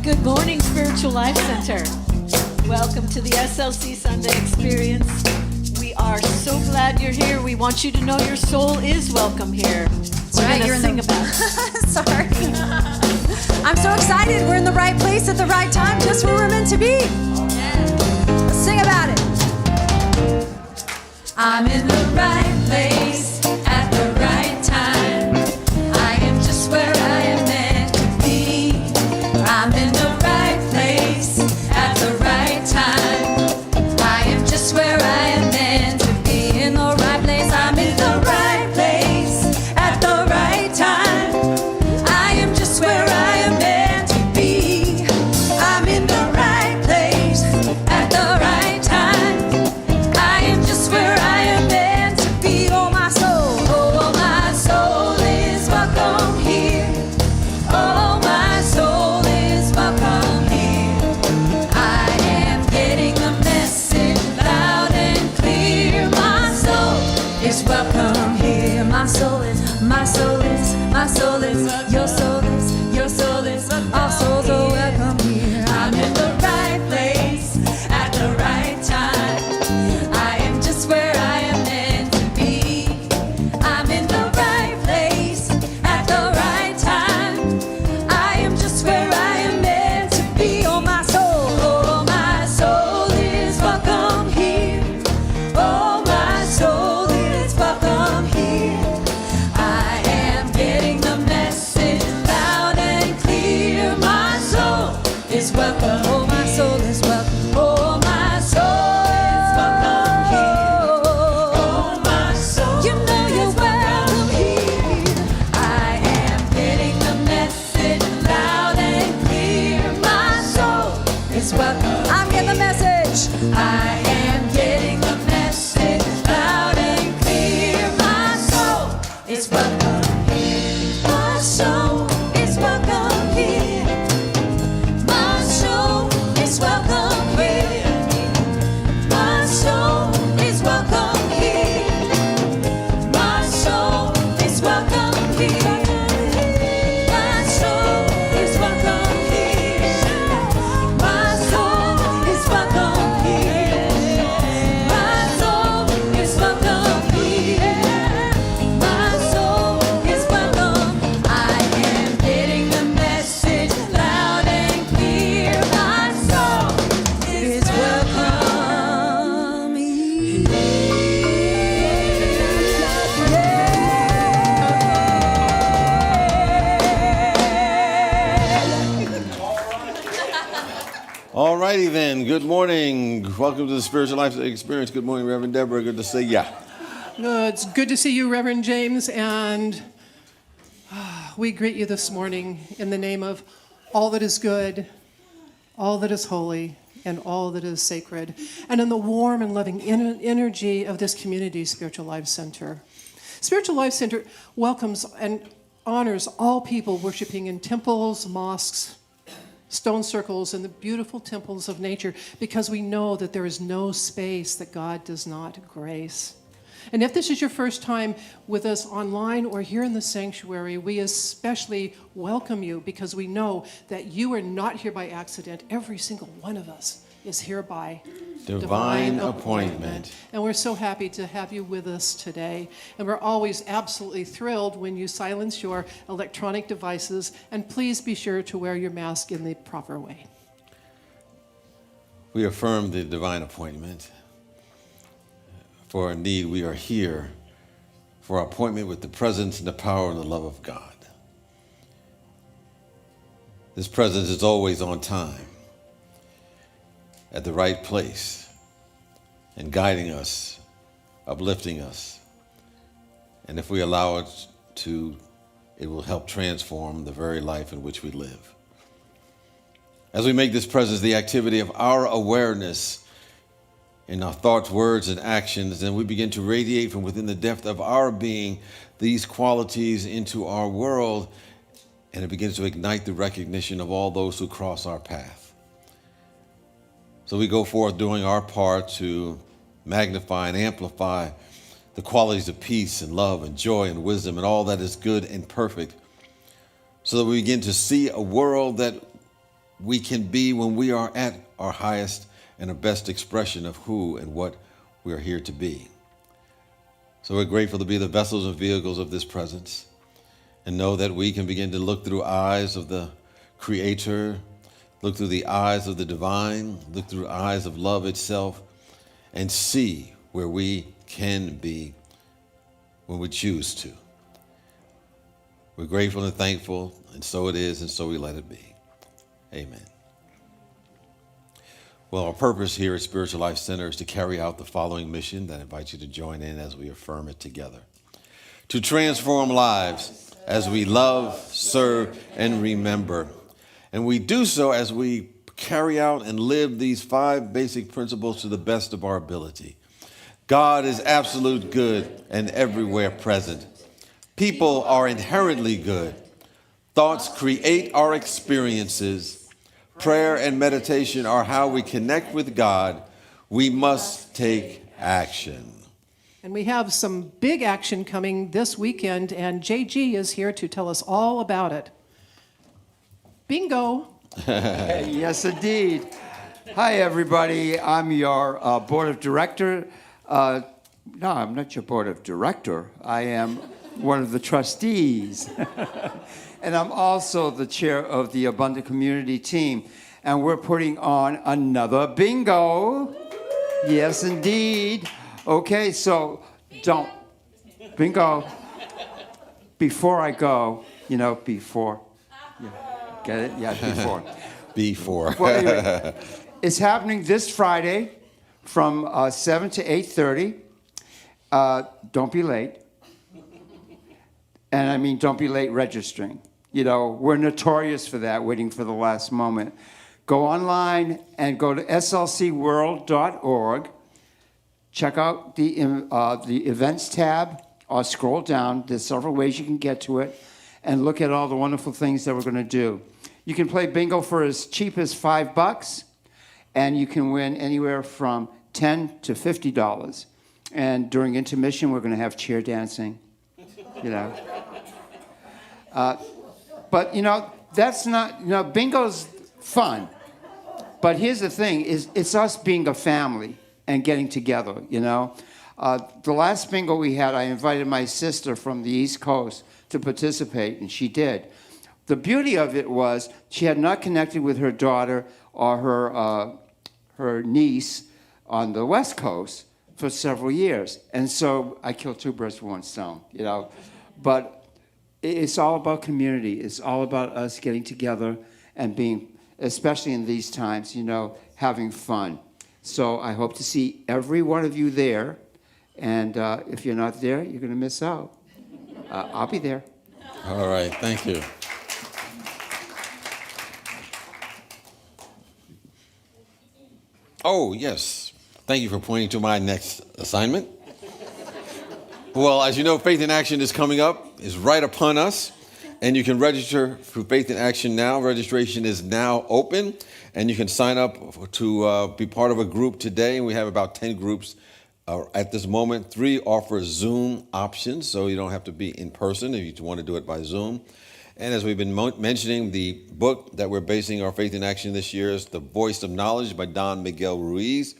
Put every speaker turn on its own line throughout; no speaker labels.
Good morning, Spiritual Life Center. Welcome to the SLC Sunday Experience. We are so glad you're here. We want you to know your soul is welcome here. We're going to sing about it.
Sorry. I'm so excited. We're in the right place at the right time, just where we're meant to be. Let's sing about it. I'm in the right place at the right time. I am just where I am meant to be. I'm in the right place at the right time. I am just where I am meant to be. In the right place, I'm in the right place at the right time. I am just where I am meant to be. I'm in the right place at the right time. I am just where I am meant to be. Oh my soul is welcome here. Oh my soul is welcome here. I am getting the message loud and clear. My soul is welcome here. My soul is, your soul is, all souls are welcome here. I'm in the right place at the right time. I am just where I am meant to be. I'm in the right place at the right time. I am just where I am meant to be. Oh my soul is welcome here. Oh my soul is welcome here. I am getting the message loud and clear. My soul is welcome. Oh my soul is welcome. Oh my soul is welcome here. Oh my soul, you know you're welcome here. I am getting the message loud and clear. My soul is welcome. I'm getting the message. I am getting the message loud and clear. My soul is welcome here. My soul is welcome here. My soul is welcome here. My soul is welcome here. My soul is welcome here. My soul is welcome here. My soul is welcome here. My soul is welcome here. My soul is welcome. I am getting the message loud and clear. My soul is welcome here.
All righty then. Good morning. Welcome to the Spiritual Life Experience. Good morning, Reverend Deborah. Good to see ya.
It's good to see you, Reverend James, and we greet you this morning in the name of all that is good, all that is holy, and all that is sacred, and in the warm and loving energy of this community, Spiritual Life Center. Spiritual Life Center welcomes and honors all people worshiping in temples, mosques, stone circles, and the beautiful temples of nature, because we know that there is no space that God does not grace. And if this is your first time with us online or here in the sanctuary, we especially welcome you, because we know that you are not here by accident. Every single one of us is here by
Divine appointment.
And we're so happy to have you with us today. And we're always absolutely thrilled when you silence your electronic devices. And please be sure to wear your mask in the proper way.
We affirm the divine appointment. For indeed, we are here for our appointment with the presence and the power and the love of God. This presence is always on time, at the right place, and guiding us, uplifting us. And if we allow it to, it will help transform the very life in which we live. As we make this presence the activity of our awareness in our thoughts, words, and actions, then we begin to radiate from within the depth of our being these qualities into our world, and it begins to ignite the recognition of all those who cross our path. So we go forth doing our part to magnify and amplify the qualities of peace and love and joy and wisdom and all that is good and perfect, so that we begin to see a world that we can be when we are at our highest and our best expression of who and what we are here to be. So we're grateful to be the vessels and vehicles of this presence, and know that we can begin to look through eyes of the Creator, look through the eyes of the divine, look through eyes of love itself, and see where we can be when we choose to. We're grateful and thankful, and so it is, and so we let it be. Amen. Well, our purpose here at Spiritual Life Center is to carry out the following mission that I invite you to join in as we affirm it together. To transform lives as we love, serve, and remember. And we do so as we carry out and live these 5 basic principles to the best of our ability. God is absolute good and everywhere present. People are inherently good. Thoughts create our experiences. Prayer and meditation are how we connect with God. We must take action.
And we have some big action coming this weekend, and JG is here to tell us all about it. Bingo.
Yes, indeed. Hi, everybody. I'm your board of director. No, I'm not your board of director. I am one of the trustees. And I'm also the chair of the Abundant Community team. And we're putting on another bingo. Yes, indeed. Okay, so bingo. Before I go, before. Yeah. Get it? Yeah, before.
Before.
Well, anyway, it's happening this Friday from 7 to 8:30. Don't be late. And I mean, don't be late registering. We're notorious for that, waiting for the last moment. Go online and go to slcworld.org. Check out the events tab, or scroll down. There's several ways you can get to it, and look at all the wonderful things that we're going to do. You can play bingo for as cheap as $5, and you can win anywhere from $10 to $50. And during intermission, we're going to have chair dancing. But that's not. Bingo's fun. But here's the thing: it's us being a family and getting together. The last bingo we had, I invited my sister from the East Coast to participate, and she did. The beauty of it was she had not connected with her daughter or her niece on the West Coast for several years. And so I killed 2 birds with 1 stone, But it's all about community. It's all about us getting together and being, especially in these times, having fun. So I hope to see every one of you there. And if you're not there, you're going to miss out. I'll be there.
All right, thank you. Oh, yes. Thank you for pointing to my next assignment. Well, as you know, Faith in Action is coming up. It's right upon us. And you can register for Faith in Action now. Registration is now open. And you can sign up to be part of a group today. We have about 10 groups at this moment. 3 offer Zoom options, so you don't have to be in person if you want to do it by Zoom. And as we've been mentioning, the book that we're basing our Faith in Action this year is The Voice of Knowledge by Don Miguel Ruiz.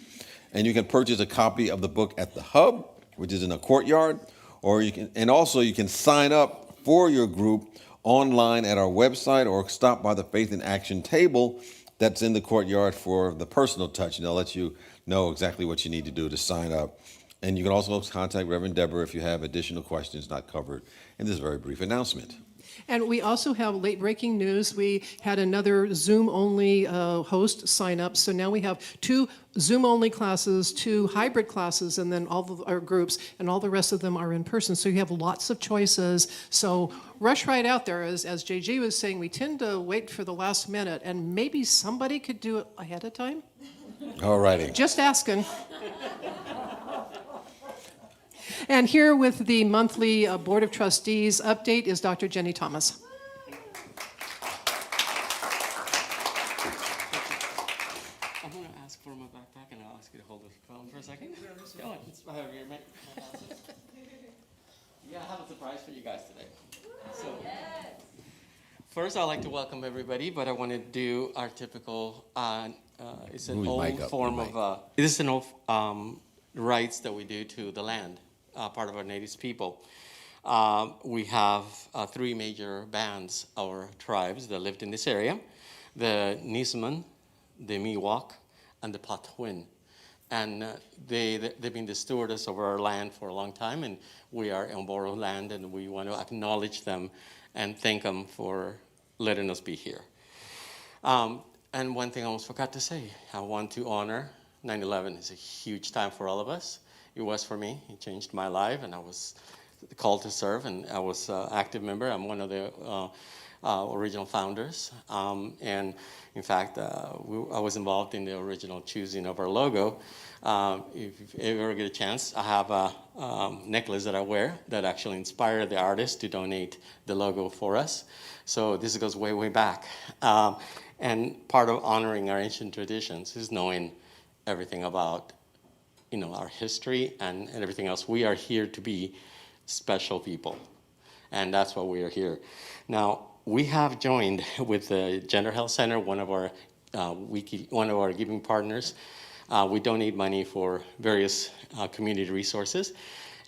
And you can purchase a copy of the book at the Hub, which is in a courtyard, or you can sign up for your group online at our website, or stop by the Faith in Action table that's in the courtyard for the personal touch, and they'll let you know exactly what you need to do to sign up. And you can also contact Reverend Deborah if you have additional questions not covered in this very brief announcement.
And we also have late breaking news. We had another Zoom-only host sign up. So now we have 2 Zoom-only classes, 2 hybrid classes, and then all of our groups, and all the rest of them are in person. So you have lots of choices. So rush right out there. As JG was saying, we tend to wait for the last minute, and maybe somebody could do it ahead of time.
All righty.
Just asking. And here with the monthly Board of Trustees update is Dr. Jenny Thomas.
I'm going to ask for my backpack, and I'll ask you to hold the phone for a second. Go on. I have your mic. Yeah, I have a surprise for you guys today. So, First, I'd like to welcome everybody, but I want to do our typical, it's an
Move your mic
old
up,
form
your mic.
of, this is an old rights that we do to the land, part of our native people. We have three major bands, our tribes that lived in this area, the Nisman, the Miwok, and the Patwin. And they've been the stewardess over our land for a long time, and we are on borrowed land, and we want to acknowledge them and thank them for letting us be here. And one thing I almost forgot to say, I want to honor 9/11. It's a huge time for all of us. It was for me. It changed my life, and I was called to serve, and I was an active member. I'm one of the original founders. And in fact, I was involved in the original choosing of our logo. If you ever get a chance, I have a necklace that I wear that actually inspired the artist to donate the logo for us. So this goes way, way back. And part of honoring our ancient traditions is knowing everything about, our history and everything else. We are here to be special people, and that's why we are here. Now, we have joined with the Gender Health Center, one of our giving partners. We donate money for various community resources,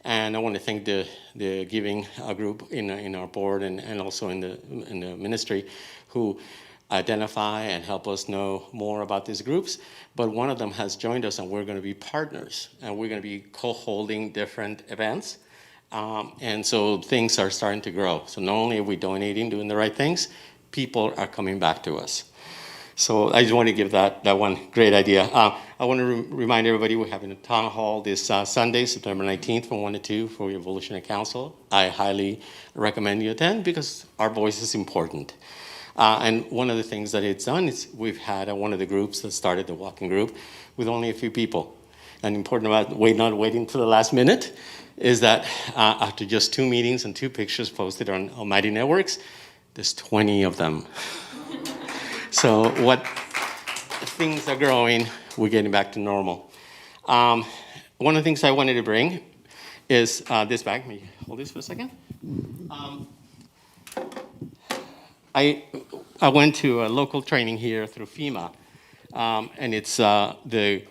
and I want to thank the giving group in our board and also in the ministry who identify and help us know more about these groups. But one of them has joined us, and we're going to be partners, and we're going to be co-holding different events. And so things are starting to grow. So not only are we donating, doing the right things, people are coming back to us. So I just want to give that one great idea. I want to remind everybody we're having a town hall this Sunday, September 19th from 1 to 2 for your Evolutionary Council. I highly recommend you attend because our voice is important. And one of the things that it's done is we've had one of the groups that started the walking group with only a few people. And important about not waiting till the last minute is that after just 2 meetings and 2 pictures posted on Almighty Networks, there's 20 of them. So what things are growing, we're getting back to normal. One of the things I wanted to bring is this bag. Let me hold this for a second. I went to a local training here through FEMA, and it's the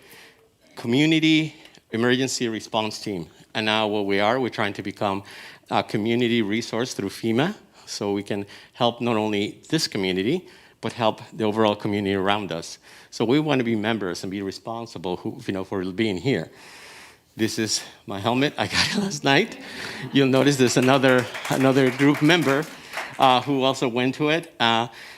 Community Emergency Response Team. And now we're trying to become a community resource through FEMA, so we can help not only this community, but help the overall community around us. So we want to be members and be responsible for being here. This is my helmet. I got it last night. You'll notice there's another group member who also went to it,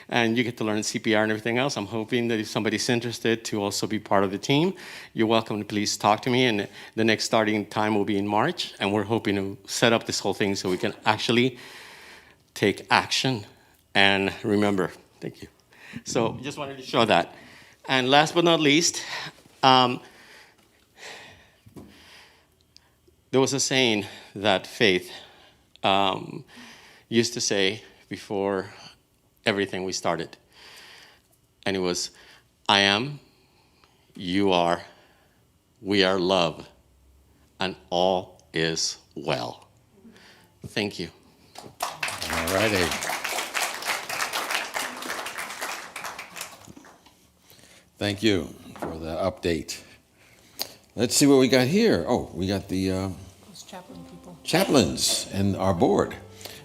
and you get to learn CPR and everything else. I'm hoping that if somebody's interested to also be part of the team, you're welcome to please talk to me, and the next starting time will be in March, and we're hoping to set up this whole thing so we can actually take action and remember. Thank you. So just wanted to show that. And last but not least, there was a saying that Faith used to say before everything we started. And it was, I am, you are, we are love, and all is well. Thank you.
All righty. Thank you for the update. Let's see what we got here. Oh, we got the
Chaplain people.
chaplains and our board.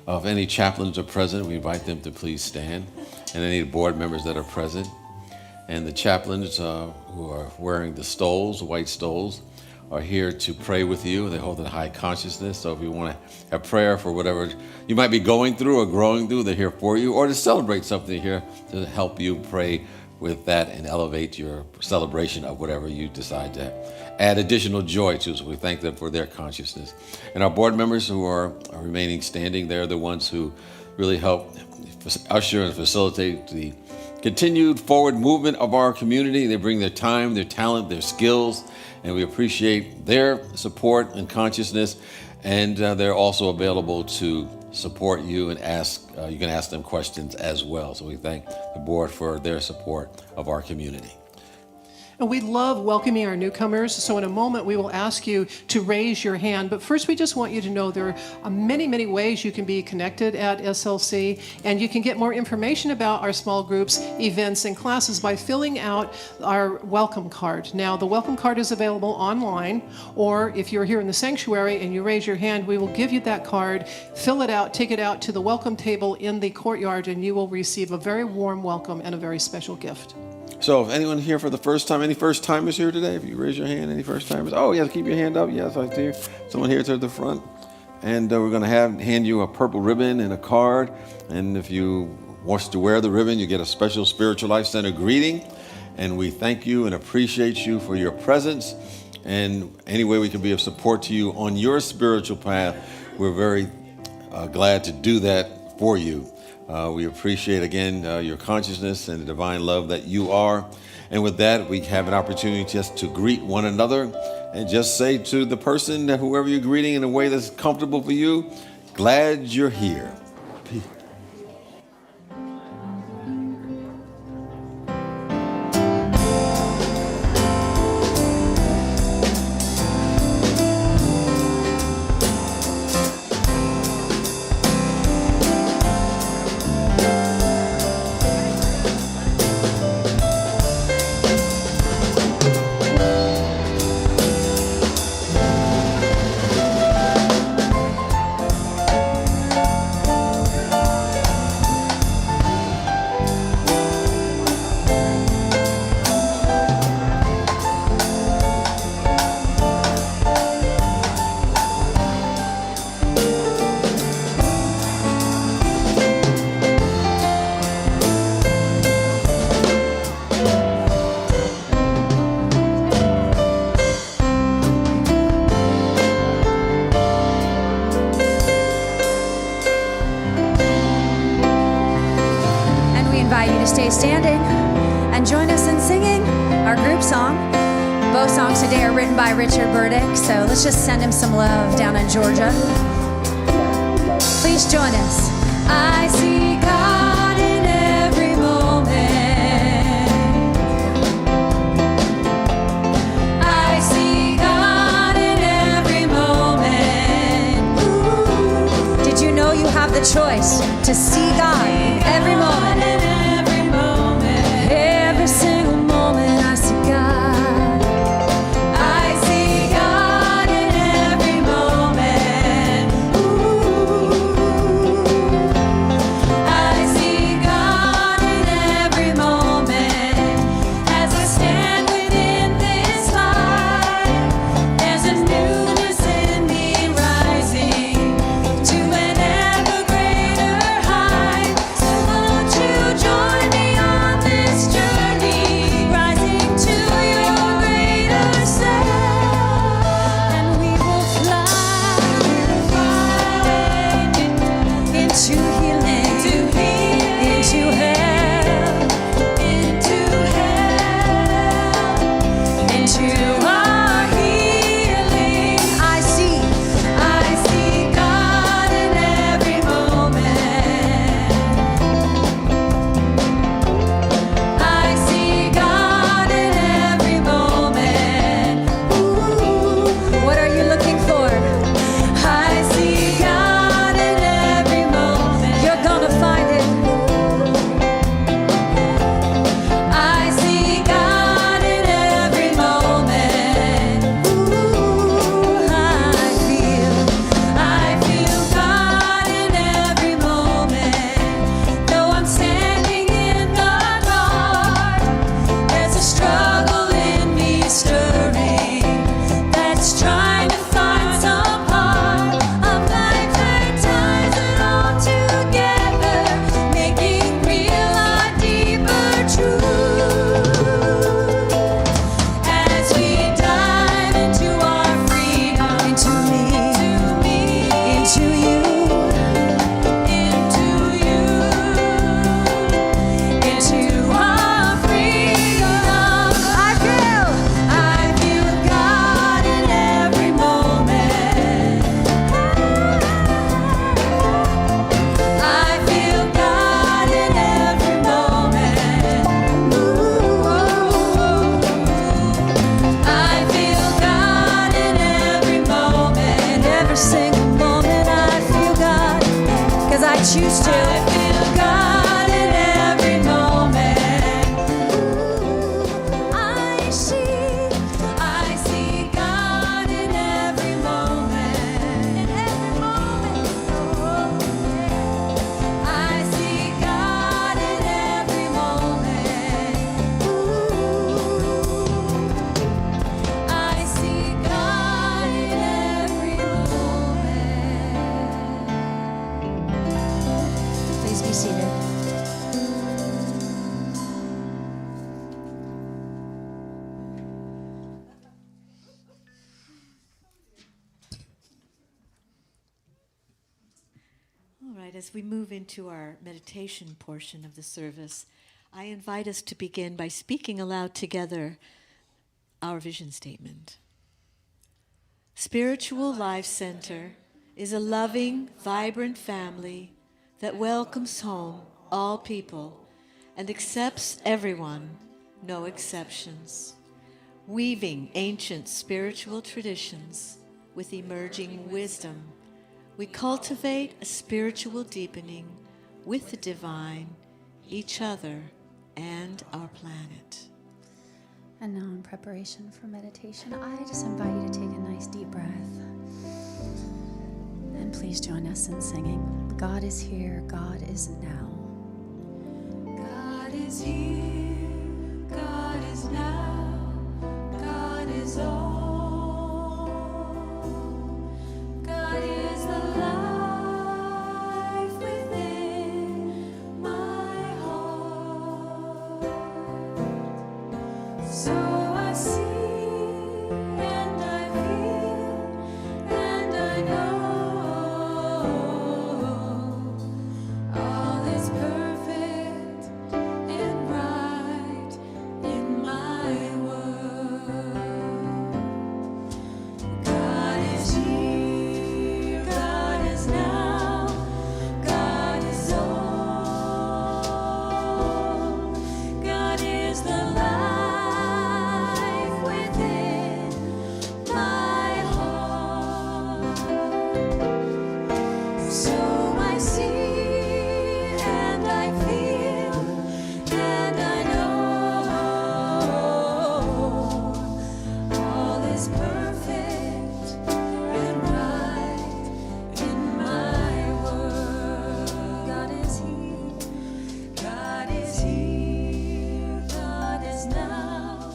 If any chaplains are present, we invite them to please stand, and any board members that are present. And the chaplains who are wearing the stoles, the white stoles, are here to pray with you. They hold a high consciousness, so if you want to have prayer for whatever you might be going through or growing through, they're here for you, or to celebrate something here to help you pray with that and elevate your celebration of whatever you decide to add additional joy to. So we thank them for their consciousness. And our board members who are remaining standing, they're the ones who really help usher and facilitate the continued forward movement of our community. They bring their time, their talent, their skills, and we appreciate their support and consciousness. And they're also available to support you and you can ask them questions as well. So we thank the board for their support of our community.
And we love welcoming our newcomers, so in a moment we will ask you to raise your hand. But first we just want you to know there are many, many ways you can be connected at SLC, and you can get more information about our small groups, events, and classes by filling out our welcome card. Now, the welcome card is available online, or if you're here in the sanctuary and you raise your hand, we will give you that card, fill it out, take it out to the welcome table in the courtyard, and you will receive a very warm welcome and a very special gift.
So if anyone here for the first time, any first timers here today? If you raise your hand, any first timers? Oh, yes, keep your hand up. Yes, I see someone here to the front. And we're going to hand you a purple ribbon and a card. And if you want to wear the ribbon, you get a special Spiritual Life Center greeting. And we thank you and appreciate you for your presence. And any way we can be of support to you on your spiritual path, we're very glad to do that for you. We appreciate, again, your consciousness and the divine love that you are. And with that, we have an opportunity just to greet one another and just say to the person, that whoever you're greeting in a way that's comfortable for you, glad you're here. Peace.
Standing and join us in singing our group song. Both songs today are written by Richard Burdick, so let's just send him some love down in Georgia. Please join us. I see God in every moment. I see God in every moment. Ooh. Did you know you have the choice to see God in every moment? Every single moment I see God. I see God in every moment. Ooh. I see
right, as we move into our meditation portion of the service, I invite us to begin by speaking aloud together our vision statement. Spiritual Life Center is a loving, vibrant family that welcomes home all people and accepts everyone, no exceptions. Weaving ancient spiritual traditions with emerging wisdom, we cultivate a spiritual deepening with the divine, each other, and our planet.
And now, in preparation for meditation, I just invite you to take a nice deep breath. And please join us in singing, God is here, God is now. God is here, God is now, God is all. God is the life within my heart. So I see and I feel and I know all is perfect and right in my world. God is here, God is now, God is all. God is the life within my heart. So I see and I feel and I know all is perfect and right in my world. God is here, God is here, God is now,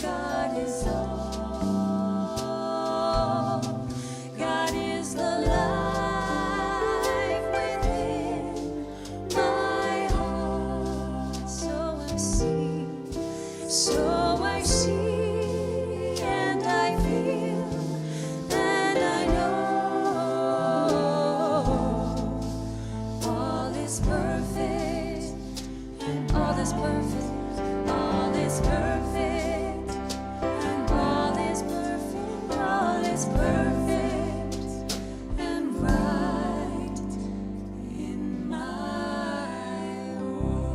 God is all. God is the life within my heart. So I see and I feel and I know all is perfect and all is perfect, all is perfect and all is perfect, all is perfect and right in my world.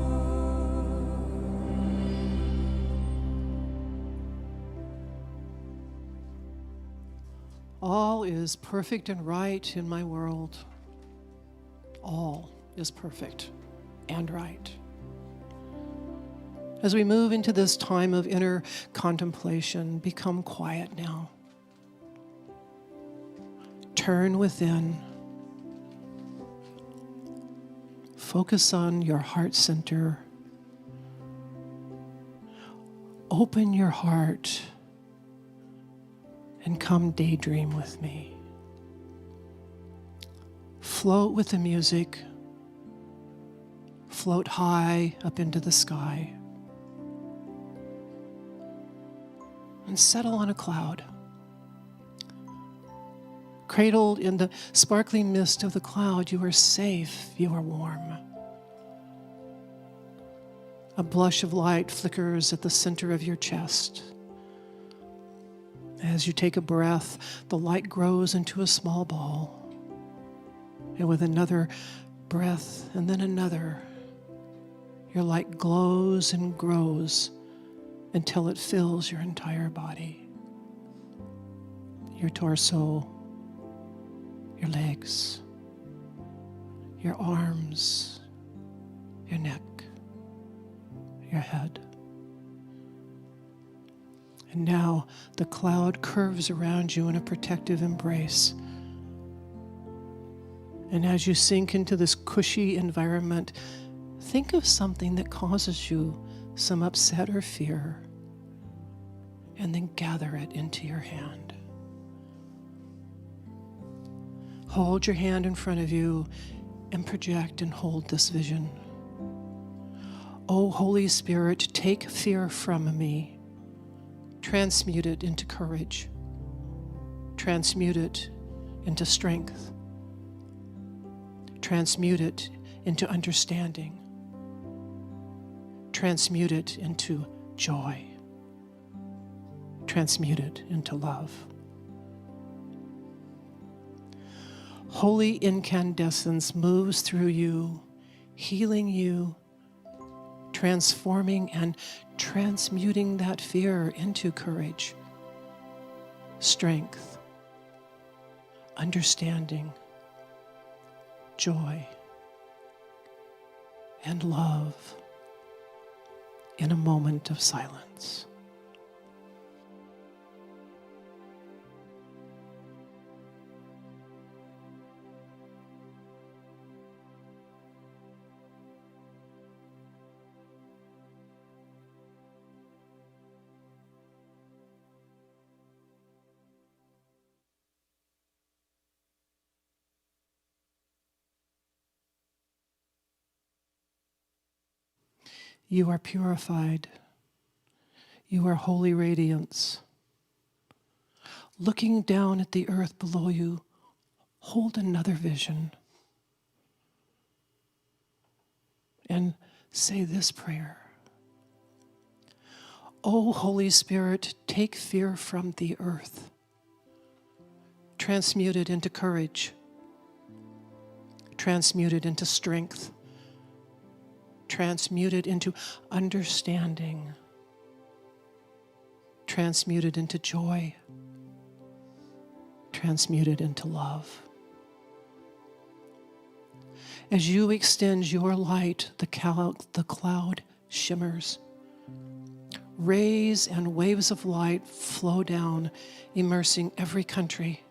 All is perfect and right in my world. All is perfect and right. As we move into this time of inner contemplation, become quiet now. Turn within. Focus on your heart center. Open your heart and come daydream with me. Float with the music. Float high up into the sky. And settle on a cloud. Cradled in the sparkling mist of the cloud, you are safe, you are warm. A blush of light flickers at the center of your chest. As you take a breath, the light grows into a small ball. And with another breath and then another, your light glows and grows until it fills your entire body. Your torso, your legs, your arms, your neck, your head. And now the cloud curves around you in a protective embrace. And as you sink into this cushy environment, think of something that causes you some upset or fear, and then gather it into your hand. Hold your hand in front of you and project and hold this vision. Oh, Holy Spirit, take fear from me. Transmute it into courage. Transmute it into strength. Transmute it into understanding. Transmute it into joy. Transmute it into love. Holy incandescence moves through you, healing you, transforming and transmuting that fear into courage, strength, understanding, joy, and love in a moment of silence. You are purified. You are holy radiance. Looking down at the earth below you, hold another vision and say this prayer. O Holy Spirit, take fear from the earth. Transmute it into courage. Transmute it into strength. Transmute it into understanding. Transmute it into joy. Transmute it into love. As you extend your light, the cloud shimmers. Rays and waves of light flow down, immersing every country,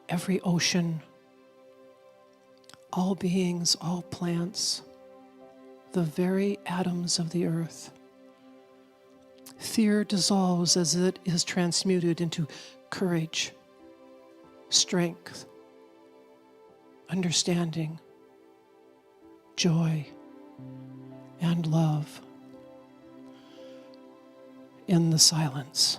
every ocean, all beings, all plants, the very atoms of the earth. Fear dissolves as it is transmuted into courage, strength, understanding, joy, and love in the silence.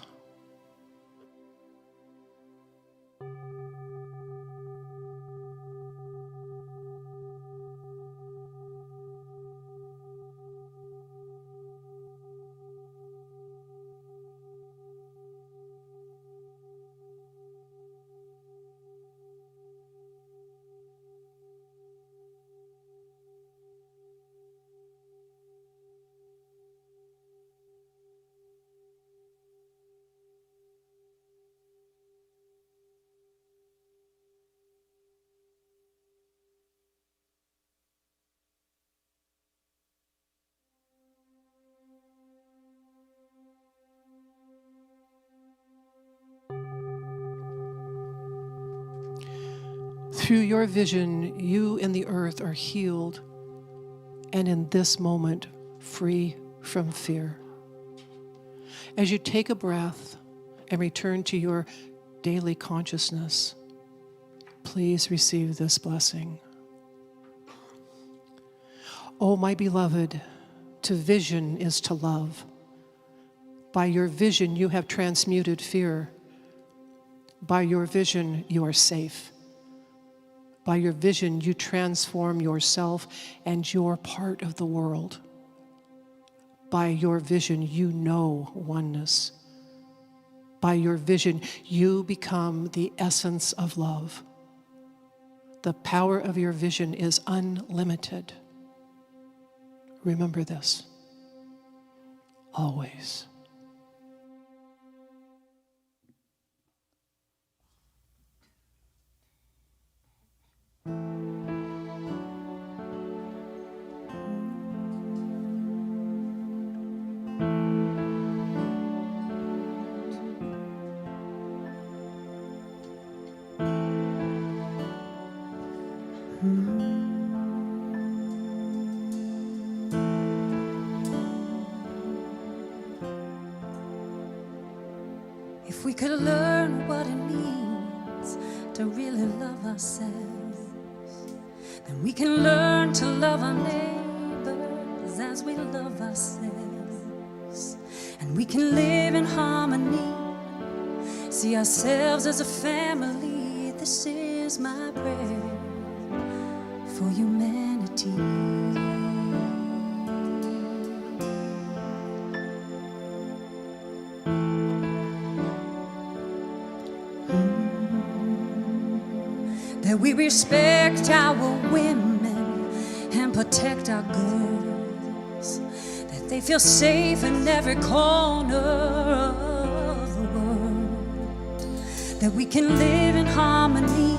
Through your vision, you and the earth are healed, and in this moment, free from fear. As you take a breath and return to your daily consciousness, please receive this blessing. Oh, my beloved, to vision is to love. By your vision, you have transmuted fear. By your vision, you are safe. By your vision, you transform yourself and your part of the world. By your vision, you know oneness. By your vision, you become the essence of love. The power of your vision is unlimited. Remember this, always.
If we could learn what it means to really love ourselves, then we can learn to love our neighbors as we love ourselves. And we can live in harmony, see ourselves as a family. This is my prayer. for humanity. That we respect our women and protect our girls, that they feel safe in every corner of the world, that we can live in harmony,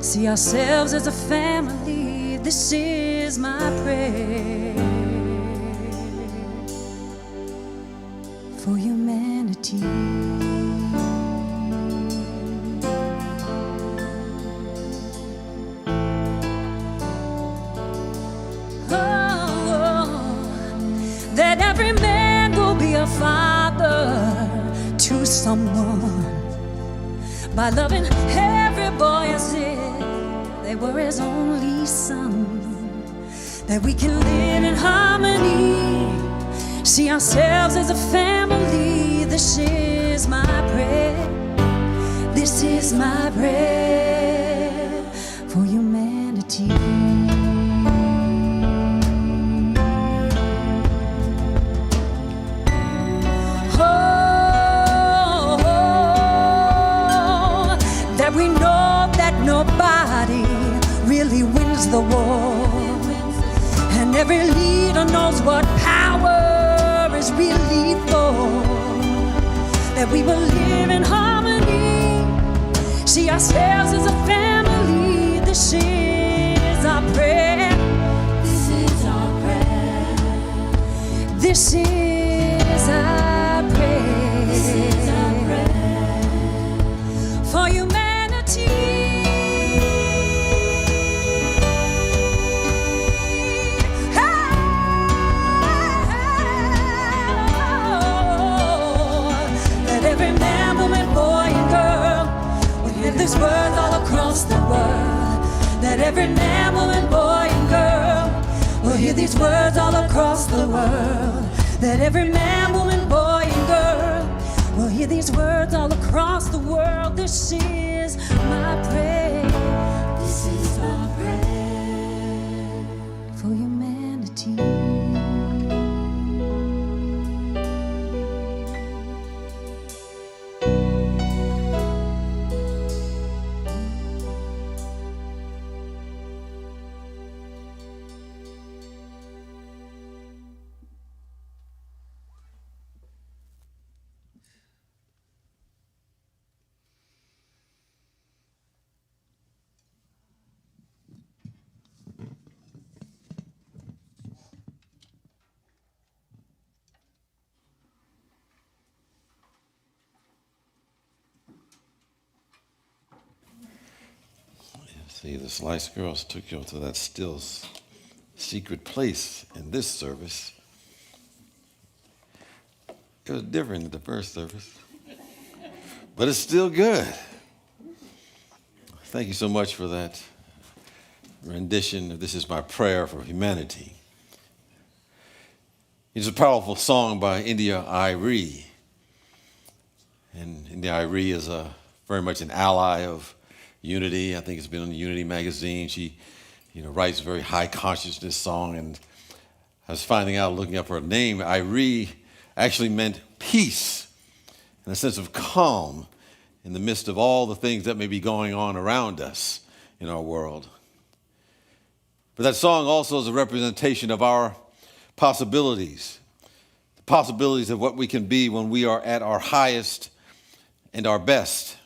see ourselves as a family. This is my prayer for humanity. That every man will be a father to someone by loving every boy as if they were his only son. That we can live in harmony, see ourselves as a family. This is my prayer. This is my prayer for humanity. We know that nobody really wins the war, and every leader knows what power is really for. That we will live in harmony, see ourselves as a family. This is our prayer. This is our prayer. This is our prayer. This is our prayer for humanity. These words all across the world, that every man, woman, boy, and girl will hear these words all across the world, that every man, woman, boy, and girl will hear these words all across the world. This is my prayer. This is my prayer for humanity.
See, the Slice Girls took you to that still secret place in this service. It was different than the first service, but it's still good. Thank you so much for that rendition of This Is My Prayer for Humanity. It's a powerful song by India Irie. And India Irie is very much an ally of Unity. I think it's been on the Unity magazine. She, writes a very high consciousness song. And I was finding out, looking up her name, Irie actually meant peace and a sense of calm in the midst of all the things that may be going on around us in our world. But that song also is a representation of our possibilities, the possibilities of what we can be when we are at our highest and our best.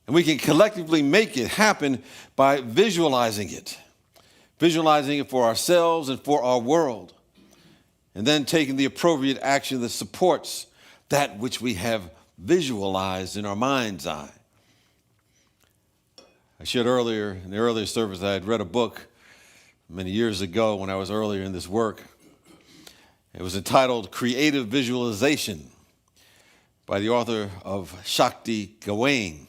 And we can collectively make it happen by visualizing it for ourselves and for our world, and then taking the appropriate action that supports that which we have visualized in our mind's eye. I shared earlier, in the earlier service, I had read a book many years ago when I was earlier in this work. It was entitled Creative Visualization by the author of Shakti Gawain.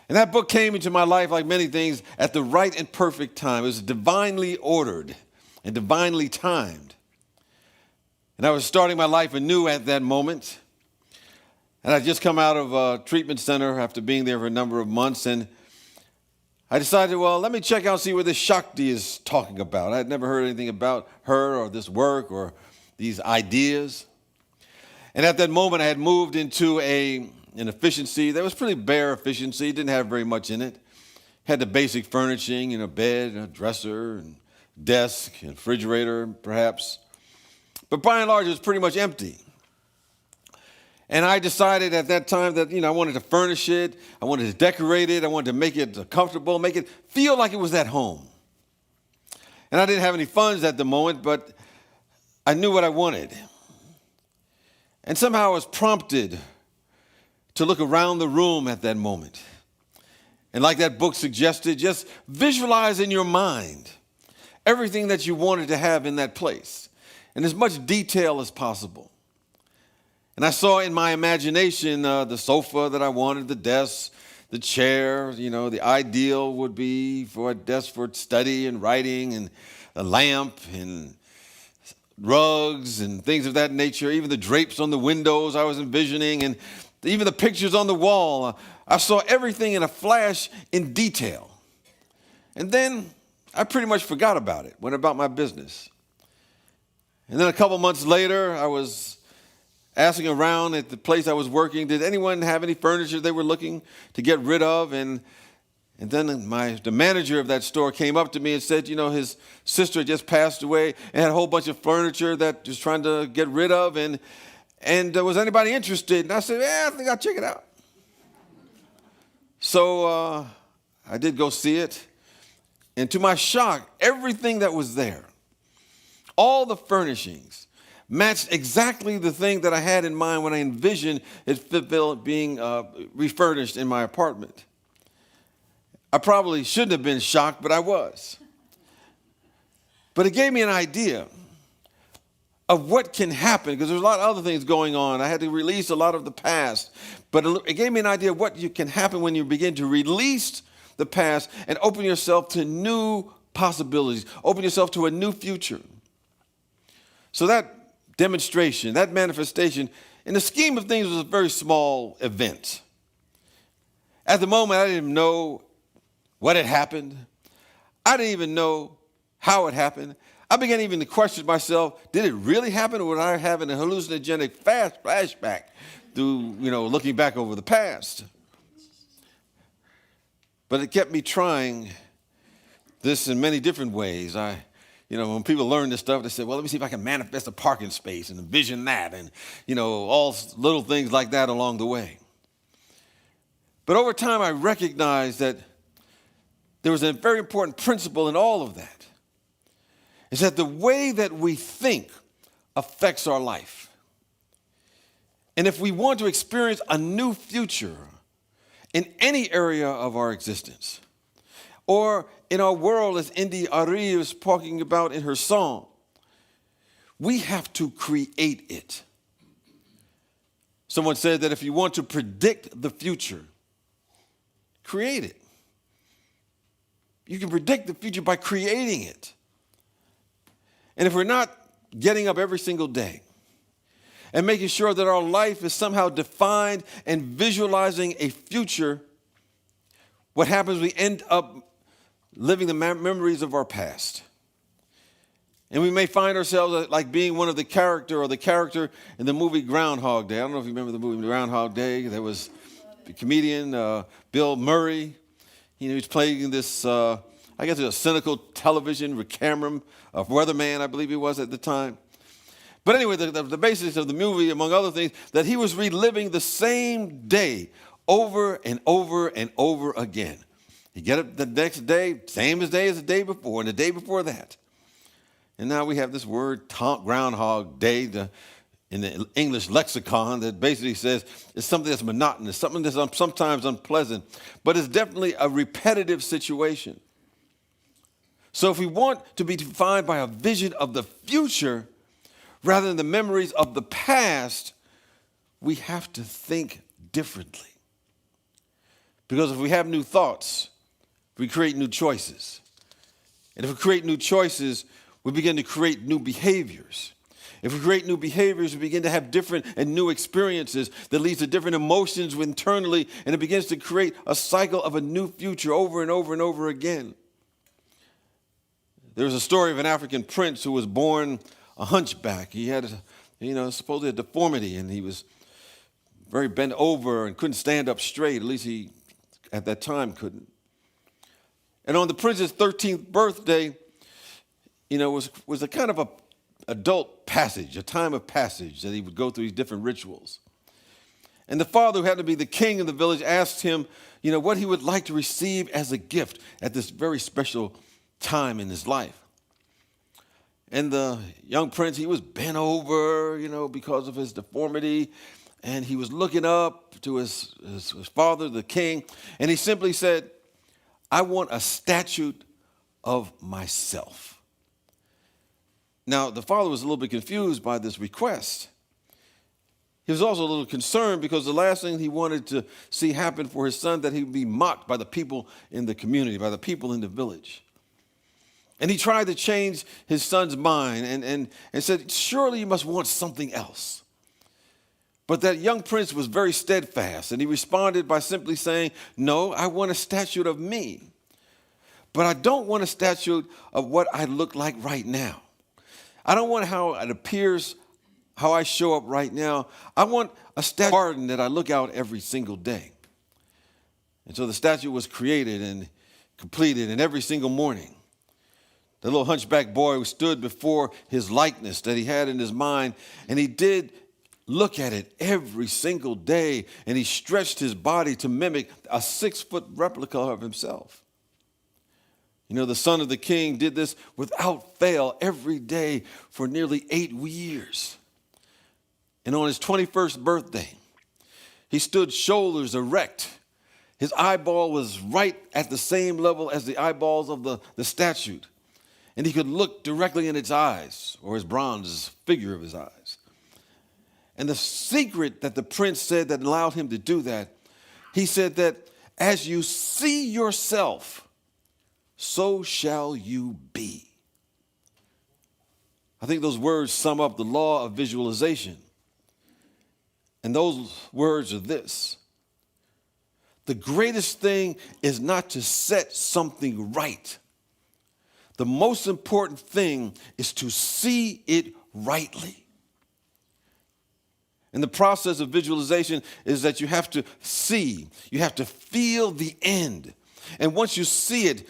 And that book came into my life, like many things, at the right and perfect time. It was divinely ordered and divinely timed. And I was starting my life anew at that moment. And I'd just come out of a treatment center after being there for a number of months, and I decided, well, let me check out and see what this Shakti is talking about. I had never heard anything about her or this work or these ideas. And at that moment, I had moved into an efficiency that was pretty bare efficiency, didn't have very much in it. Had the basic furnishing, a bed, a dresser, and desk, and refrigerator, perhaps. But by and large, it was pretty much empty. And I decided at that time that, I wanted to furnish it, I wanted to decorate it, I wanted to make it comfortable, make it feel like it was at home. And I didn't have any funds at the moment, but I knew what I wanted. And somehow I was prompted to look around the room at that moment. And like that book suggested, just visualize in your mind everything that you wanted to have in that place, in as much detail as possible. And I saw in my imagination the sofa that I wanted, the desk, the chair, the ideal would be for a desk for study and writing, and a lamp and rugs and things of that nature, even the drapes on the windows I was envisioning, and even the pictures on the wall. I saw everything in a flash in detail. And then I pretty much forgot about it, went about my business. And then a couple months later, I was asking around at the place I was working, did anyone have any furniture they were looking to get rid of? And then the manager of that store came up to me and said, his sister had just passed away and had a whole bunch of furniture that he was trying to get rid of. And was anybody interested? And I said, I think I'll check it out. So I did go see it. And to my shock, everything that was there, all the furnishings, matched exactly the thing that I had in mind when I envisioned it being refurnished in my apartment. I probably shouldn't have been shocked, but I was. But it gave me an idea of what can happen, because there's a lot of other things going on. I had to release a lot of the past, but it gave me an idea of what can happen when you begin to release the past and open yourself to new possibilities, open yourself to a new future. So that demonstration, that manifestation, in the scheme of things, was a very small event. At the moment, I didn't even know what had happened. I didn't even know how it happened. I began even to question myself, did it really happen, or was I having a hallucinogenic flashback through, looking back over the past? But it kept me trying this in many different ways. When people learn this stuff, they say, well, let me see if I can manifest a parking space and envision that, and, all little things like that along the way. But over time, I recognized that there was a very important principle in all of that. Is that the way that we think affects our life. And if we want to experience a new future in any area of our existence, or in our world, as Indy Ari is talking about in her song, we have to create it. Someone said that if you want to predict the future, create it. You can predict the future by creating it. And if we're not getting up every single day and making sure that our life is somehow defined and visualizing a future, what happens, we end up living the memories of our past. And we may find ourselves like being one of the character in the movie Groundhog Day. I don't know if you remember the movie Groundhog Day. There was the comedian Bill Murray. He was playing this, I guess it was a cynical television cameraman, a weatherman, I believe he was at the time. But anyway, the basis of the movie, among other things, that he was reliving the same day over and over and over again. You get up the next day, same day as the day before, and the day before that. And now we have this word, Groundhog Day, in the English lexicon, that basically says it's something that's monotonous, something that's sometimes unpleasant, but it's definitely a repetitive situation. So if we want to be defined by a vision of the future rather than the memories of the past, we have to think differently. Because if we have new thoughts, we create new choices. And if we create new choices, we begin to create new behaviors. If we create new behaviors, we begin to have different and new experiences that leads to different emotions internally, and it begins to create a cycle of a new future over and over and over again. There's a story of an African prince who was born a hunchback. He had, supposedly a deformity, and he was very bent over and couldn't stand up straight. At least he, at that time, couldn't. And on the prince's 13th birthday, was a kind of a adult passage, a time of passage that he would go through these different rituals. And the father, who happened to be the king of the village, asked him, what he would like to receive as a gift at this very special time in his life. And the young prince, he was bent over, because of his deformity, and he was looking up to his father, the king, and he simply said, "I want a statue of myself." Now, the father was a little bit confused by this request. He was also a little concerned because the last thing he wanted to see happen for his son, that he would be mocked by the people in the community, by the people in the village. And he tried to change his son's mind and said, "Surely you must want something else." But that young prince was very steadfast, and he responded by simply saying, "No, I want a statue of me. But I don't want a statue of what I look like right now. I don't want how it appears, how I show up right now. I want a statue garden that I look out every single day." And so the statue was created and completed, and every single morning, the little hunchback boy stood before his likeness that he had in his mind, and he did look at it every single day, and he stretched his body to mimic a 6-foot replica of himself. The son of the king did this without fail every day for nearly 8 years. And on his 21st birthday, he stood shoulders erect. His eyeball was right at the same level as the eyeballs of the statue. And he could look directly in its eyes, or his bronze figure of his eyes. And the secret that the prince said that allowed him to do that, he said that as you see yourself, so shall you be. I think those words sum up the law of visualization. And those words are this: the greatest thing is not to set something right. The most important thing is to see it rightly. And the process of visualization is that you have to see, you have to feel the end. And once you see it,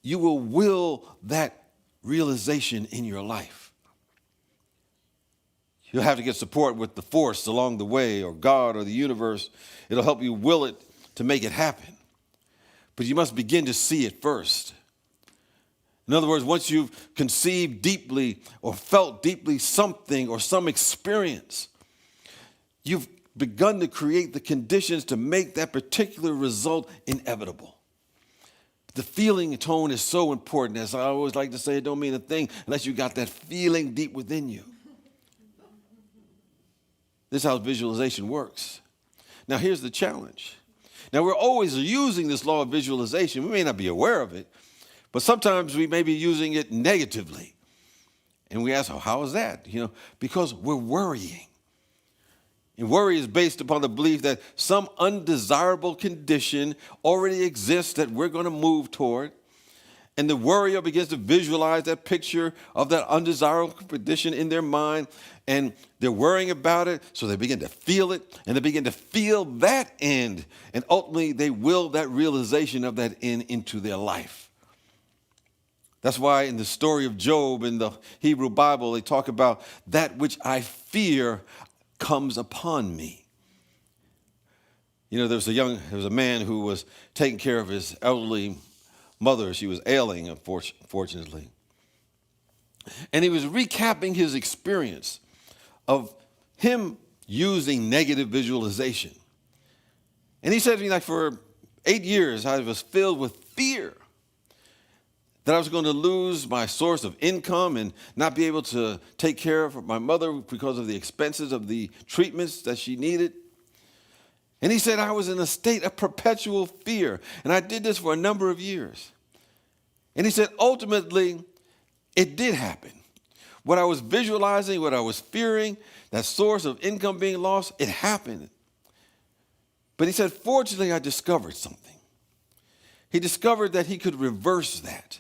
you will that realization in your life. You'll have to get support with the force along the way, or God, or the universe. It'll help you will it to make it happen. But you must begin to see it first. In other words, once you've conceived deeply or felt deeply something or some experience, you've begun to create the conditions to make that particular result inevitable. The feeling tone is so important. As I always like to say, it don't mean a thing unless you got that feeling deep within you. This is how visualization works. Now, here's the challenge. Now, we're always using this law of visualization. We may not be aware of it, but sometimes we may be using it negatively. And we ask, how is that? Because we're worrying. And worry is based upon the belief that some undesirable condition already exists that we're going to move toward. And the worrier begins to visualize that picture of that undesirable condition in their mind. And they're worrying about it, so they begin to feel it. And they begin to feel that end. And ultimately, they will that realization of that end into their life. That's why in the story of Job in the Hebrew Bible, they talk about that which I fear comes upon me. There was a man who was taking care of his elderly mother. She was ailing, unfortunately. And he was recapping his experience of him using negative visualization. And he said to me, for 8 years, I was filled with fear that I was going to lose my source of income and not be able to take care of my mother because of the expenses of the treatments that she needed. And he said I was in a state of perpetual fear. And I did this for a number of years. And he said, ultimately, it did happen. what I was visualizing, what I was fearing, that source of income being lost, it happened. But he said, fortunately, I discovered something. He discovered that he could reverse that.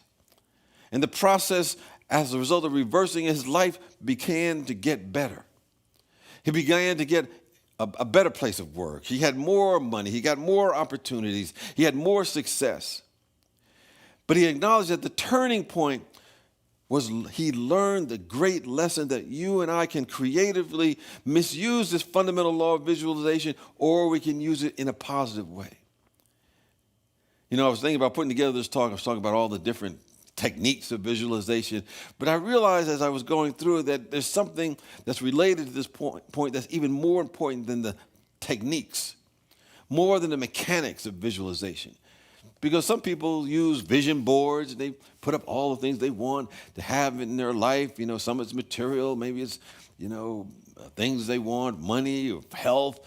And the process, as a result of reversing, his life began to get better. He began to get a better place of work. He had more money. He got more opportunities. He had more success. But he acknowledged that the turning point was he learned the great lesson that you and I can creatively misuse this fundamental law of visualization, or we can use it in a positive way. You know, I was thinking about putting together this talk. I was talking about all the different techniques of visualization. But I realized as I was going through it that there's something that's related to this point that's even more important than the techniques, more than the mechanics of visualization. Because some people use vision boards, and they put up all the things they want to have in their life. You know, some of it's material, maybe it's, things they want, money or health,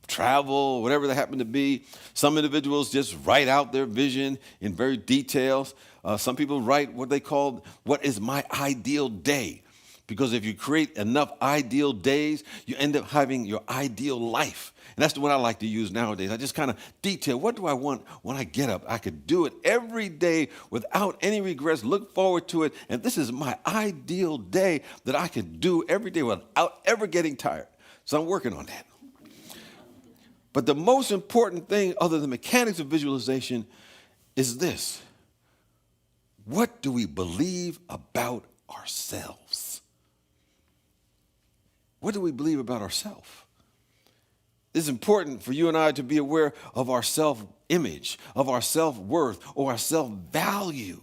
travel, whatever they happen to be. Some individuals just write out their vision in very details. Some people write what they call, what is my ideal day? Because if you create enough ideal days, you end up having your ideal life. And that's the one I like to use nowadays. I just kind of detail, what do I want when I get up? I could do it every day without any regrets, look forward to it, and this is my ideal day that I can do every day without ever getting tired. So I'm working on that. But the most important thing, other than mechanics of visualization, is this. What do we believe about ourselves? What do we believe about ourselves? It's important for you and I to be aware of our self-image, of our self-worth, or our self-value.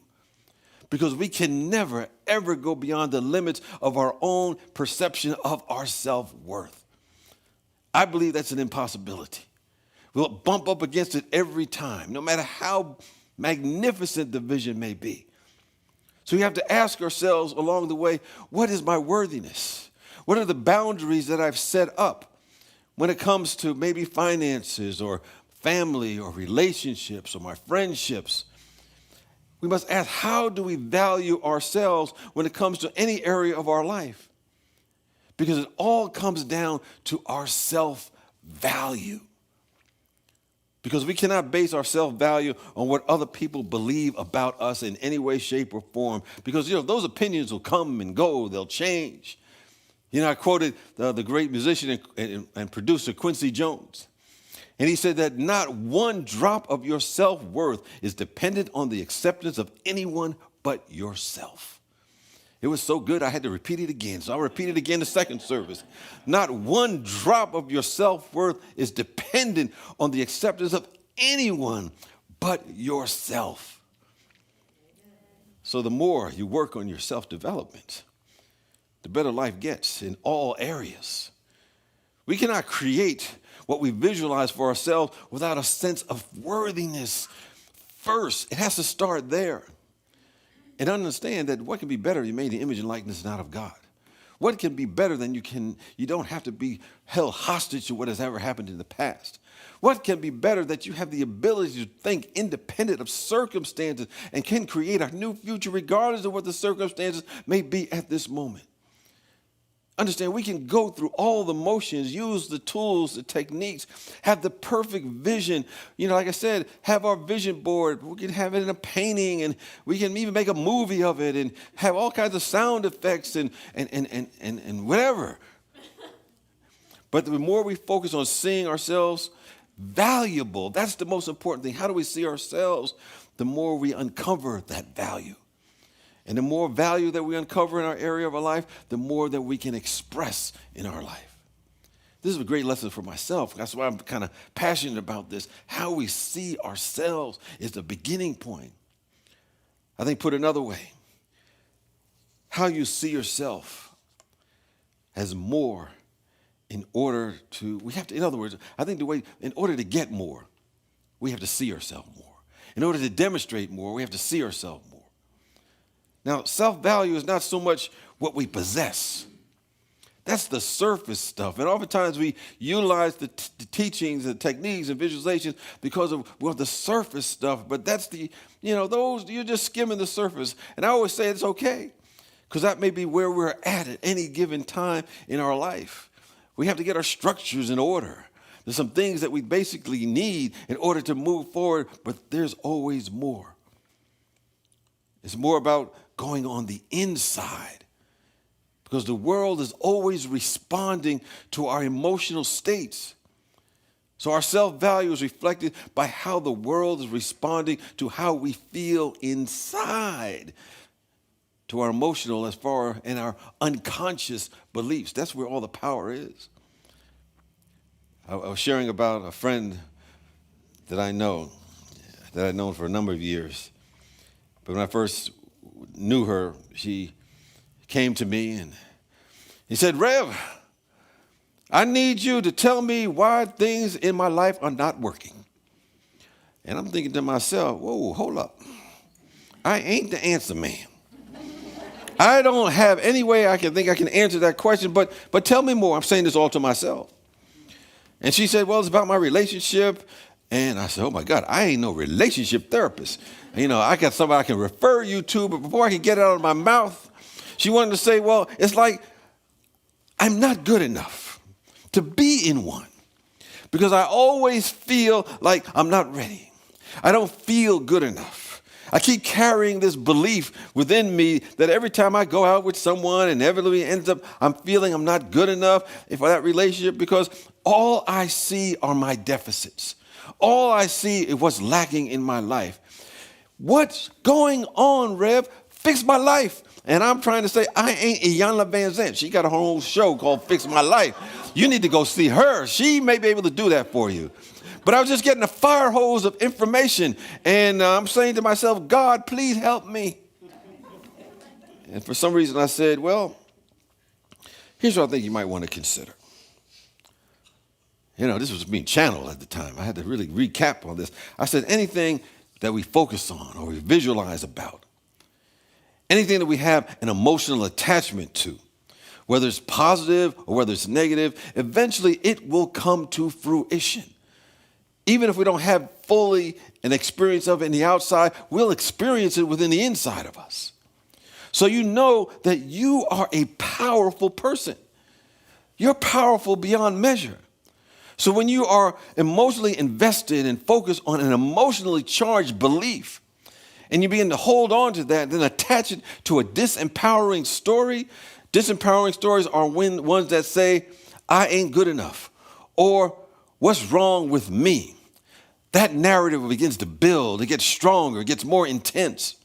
Because we can never, ever go beyond the limits of our own perception of our self-worth. I believe that's an impossibility. We'll bump up against it every time, no matter how magnificent the vision may be. So we have to ask ourselves along the way, what is my worthiness? What are the boundaries that I've set up when it comes to maybe finances or family or relationships or my friendships? We must ask, how do we value ourselves when it comes to any area of our life? Because it all comes down to our self-value. Because we cannot base our self-value on what other people believe about us in any way, shape, or form. Because, those opinions will come and go. They'll change. I quoted the great musician and producer Quincy Jones. And he said that not one drop of your self-worth is dependent on the acceptance of anyone but yourself. It was so good, I had to repeat it again. So I'll repeat it again the second service. Not one drop of your self-worth is dependent on the acceptance of anyone but yourself. So the more you work on your self-development, the better life gets in all areas. We cannot create what we visualize for ourselves without a sense of worthiness first. It has to start there. And understand that what can be better, you made the image and likeness not of God. What can be better than you don't have to be held hostage to what has ever happened in the past. What can be better that you have the ability to think independent of circumstances and can create a new future regardless of what the circumstances may be at this moment. Understand, we can go through all the motions, use the tools, the techniques, have the perfect vision. Like I said, have our vision board. We can have it in a painting, and we can even make a movie of it and have all kinds of sound effects and whatever. But the more we focus on seeing ourselves valuable, that's the most important thing. How do we see ourselves? The more we uncover that value. And the more value that we uncover in our area of our life, the more that we can express in our life. This is a great lesson for myself. That's why I'm kind of passionate about this. How we see ourselves is the beginning point. I think put another way, how you see yourself has more in order to, in other words, I think in order to get more, we have to see ourselves more. In order to demonstrate more, we have to see ourselves more. Now, self-value is not so much what we possess. That's the surface stuff. And oftentimes we utilize the teachings and techniques and visualizations because of the surface stuff. But that's those, you're just skimming the surface. And I always say it's okay. because that may be where we're at any given time in our life. We have to get our structures in order. There's some things that we basically need in order to move forward, but there's always more. It's more about going on the inside, because the world is always responding to our emotional states. So our self-value is reflected by how the world is responding to how we feel inside, to our emotional as far and our unconscious beliefs. That's where all the power is. I was sharing about a friend that I've known for a number of years. But when I first knew her, she came to me and he said, "Rev, I need you to tell me why things in my life are not working." And I'm thinking to myself, whoa, hold up. I ain't the answer man. I don't have any way I can answer that question, but tell me more. I'm saying this all to myself. And she said, well, it's about my relationship. And I said, oh my God, I ain't no relationship therapist. I got somebody I can refer you to, but before I could get it out of my mouth, she wanted to say, well, it's like I'm not good enough to be in one because I always feel like I'm not ready. I don't feel good enough. I keep carrying this belief within me that every time I go out with someone, inevitably ends up I'm feeling I'm not good enough for that relationship because all I see are my deficits. All I see is what's lacking in my life. What's going on, Rev? Fix my life. And I'm trying to say, I ain't Iyanla Van Zandt. She got a whole show called Fix My Life. You need to go see her. She may be able to do that for you. But I was just getting a fire hose of information. And I'm saying to myself, God, please help me. And for some reason I said, well, here's what I think you might want to consider. This was being channeled at the time. I had to really recap on this. I said, anything that we focus on or we visualize about, anything that we have an emotional attachment to, whether it's positive or whether it's negative, eventually it will come to fruition. Even if we don't have fully an experience of it in the outside, we'll experience it within the inside of us. So you know that you are a powerful person. You're powerful beyond measure. So when you are emotionally invested and focused on an emotionally charged belief, and you begin to hold on to that, then attach it to a disempowering story. Disempowering stories are ones that say, I ain't good enough, or what's wrong with me? That narrative begins to build, it gets stronger, it gets more intense.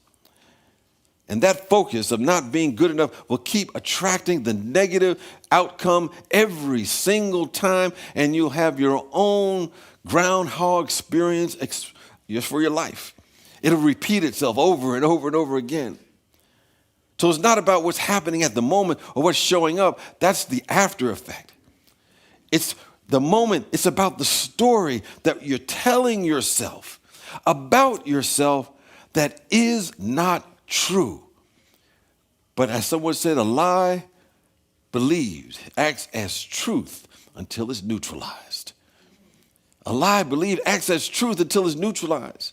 And that focus of not being good enough will keep attracting the negative outcome every single time, and you'll have your own groundhog experience just for your life. It'll repeat itself over and over and over again. So it's not about what's happening at the moment or what's showing up. That's the after effect. It's the moment. It's about the story that you're telling yourself about yourself that is not true. But as someone said, a lie believed acts as truth until it's neutralized. A lie believed acts as truth until it's neutralized.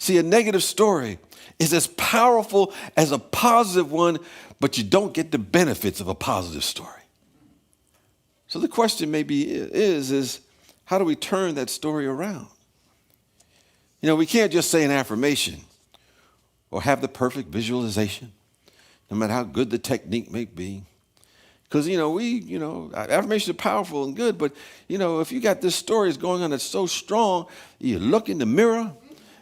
See, a negative story is as powerful as a positive one, but you don't get the benefits of a positive story. So the question maybe is how do we turn that story around? We can't just say an affirmation or have the perfect visualization, no matter how good the technique may be. Because, affirmations are powerful and good, but, if you got this story that's going on that's so strong, you look in the mirror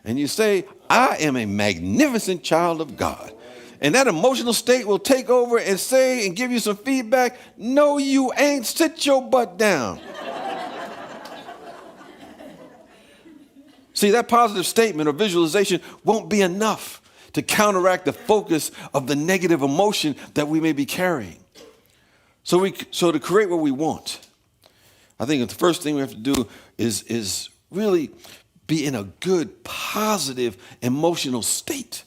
and you say, I am a magnificent child of God. And that emotional state will take over and say and give you some feedback, no, you ain't. Sit your butt down. See, that positive statement or visualization won't be enough to counteract the focus of the negative emotion that we may be carrying. So to create what we want, I think the first thing we have to do is really be in a good, positive, emotional state,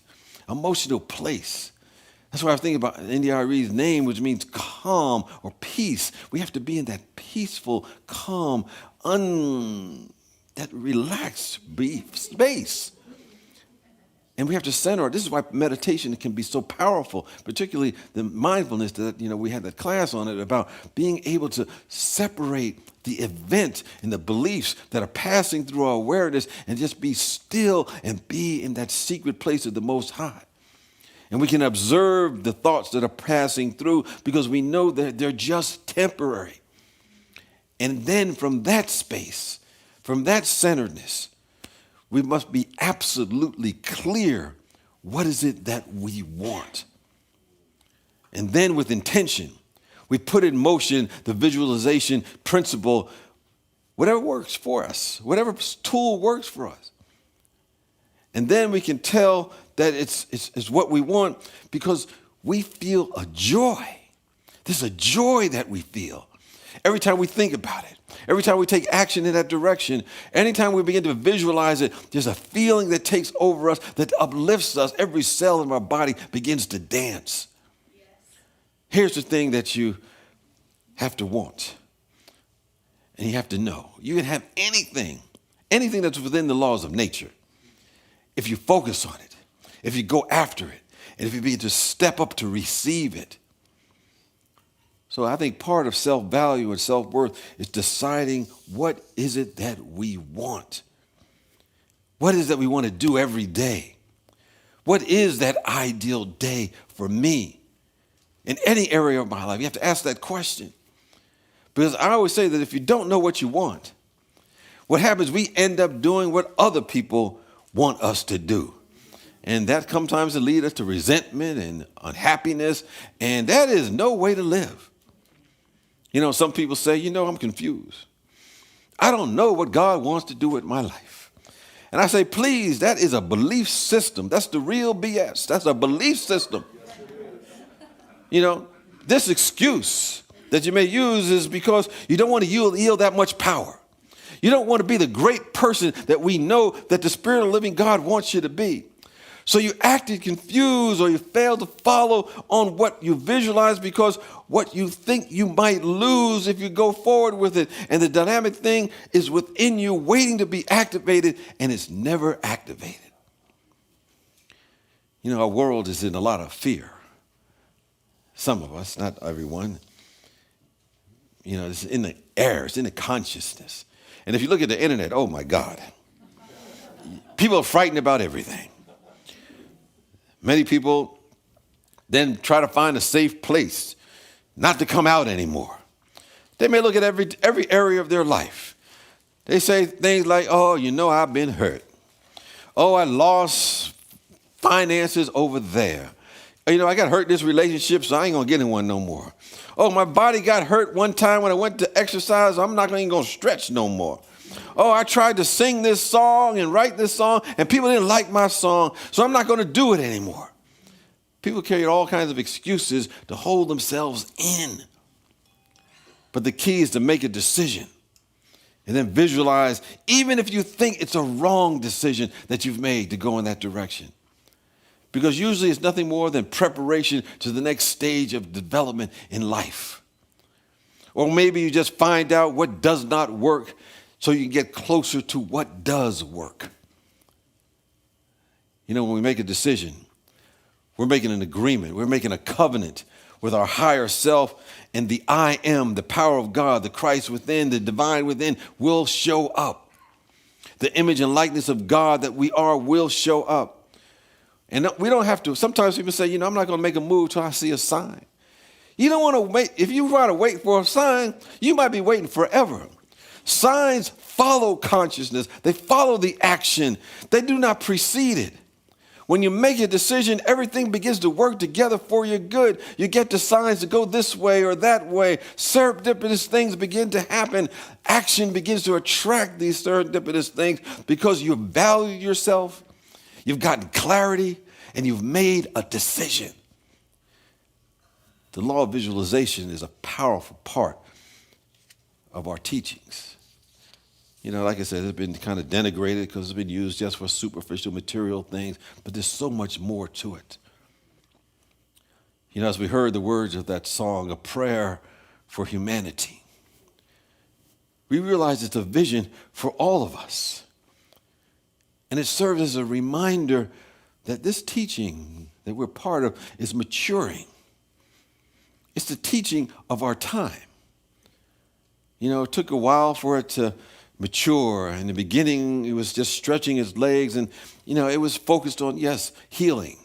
emotional place. That's why I was thinking about NDRE's name, which means calm or peace. We have to be in that peaceful, calm, that relaxed space. And we have to center. This is why meditation can be so powerful, particularly the mindfulness that, we had that class on it about being able to separate the event and the beliefs that are passing through our awareness and just be still and be in that secret place of the Most High. And we can observe the thoughts that are passing through because we know that they're just temporary. And then from that space, from that centeredness, we must be absolutely clear, what is it that we want? And then with intention, we put in motion the visualization principle, whatever works for us, whatever tool works for us. And then we can tell that it's what we want because we feel a joy. There's a joy that we feel every time we think about it. Every time we take action in that direction, anytime we begin to visualize it, there's a feeling that takes over us, that uplifts us. Every cell in our body begins to dance. Yes. Here's the thing that you have to want, and you have to know. You can have anything that's within the laws of nature. If you focus on it, if you go after it, and if you begin to step up to receive it. So I think part of self-value and self-worth is deciding what is it that we want. What is it that we want to do every day? What is that ideal day for me? In any area of my life, you have to ask that question. Because I always say that if you don't know what you want, what happens, we end up doing what other people want us to do. And that sometimes will lead us to resentment and unhappiness, and that is no way to live. Some people say, I'm confused. I don't know what God wants to do with my life. And I say, please, that is a belief system. That's the real BS. That's a belief system. This excuse that you may use is because you don't want to yield that much power. You don't want to be the great person that we know that the Spirit of the living God wants you to be. So you acted confused or you failed to follow on what you visualize because what you think you might lose if you go forward with it. And the dynamic thing is within you waiting to be activated, and it's never activated. Our world is in a lot of fear. Some of us, not everyone. It's in the air, it's in the consciousness. And if you look at the internet, oh my God, people are frightened about everything. Many people then try to find a safe place not to come out anymore. They may look at every area of their life. They say things like, I've been hurt. Oh, I lost finances over there. I got hurt in this relationship, so I ain't going to get in one no more. Oh, my body got hurt one time when I went to exercise. I'm not even going to stretch no more. Oh, I tried to sing this song and write this song, and people didn't like my song, so I'm not going to do it anymore. People carry all kinds of excuses to hold themselves in. But the key is to make a decision and then visualize, even if you think it's a wrong decision that you've made to go in that direction. Because usually it's nothing more than preparation to the next stage of development in life. Or maybe you just find out what does not work so you can get closer to what does work. When we make a decision, we're making an agreement. We're making a covenant with our higher self, and the I am, the power of God, the Christ within, the divine within will show up. The image and likeness of God that we are will show up. And we don't have to. Sometimes people say, I'm not going to make a move till I see a sign. You don't want to wait. If you try to wait for a sign, you might be waiting forever. Signs follow consciousness. They follow the action. They do not precede it. When you make a decision, everything begins to work together for your good. You get the signs to go this way or that way. Serendipitous things begin to happen. Action begins to attract these serendipitous things because you value yourself, you've gotten clarity, and you've made a decision. The law of visualization is a powerful part of our teachings. Like I said, it's been kind of denigrated because it's been used just for superficial material things, but there's so much more to it. As we heard the words of that song, A Prayer for Humanity, we realize it's a vision for all of us. And it serves as a reminder that this teaching that we're part of is maturing. It's the teaching of our time. You know, it took a while for it to mature. In the beginning, it was just stretching its legs, and, you know, it was focused on, yes, healing.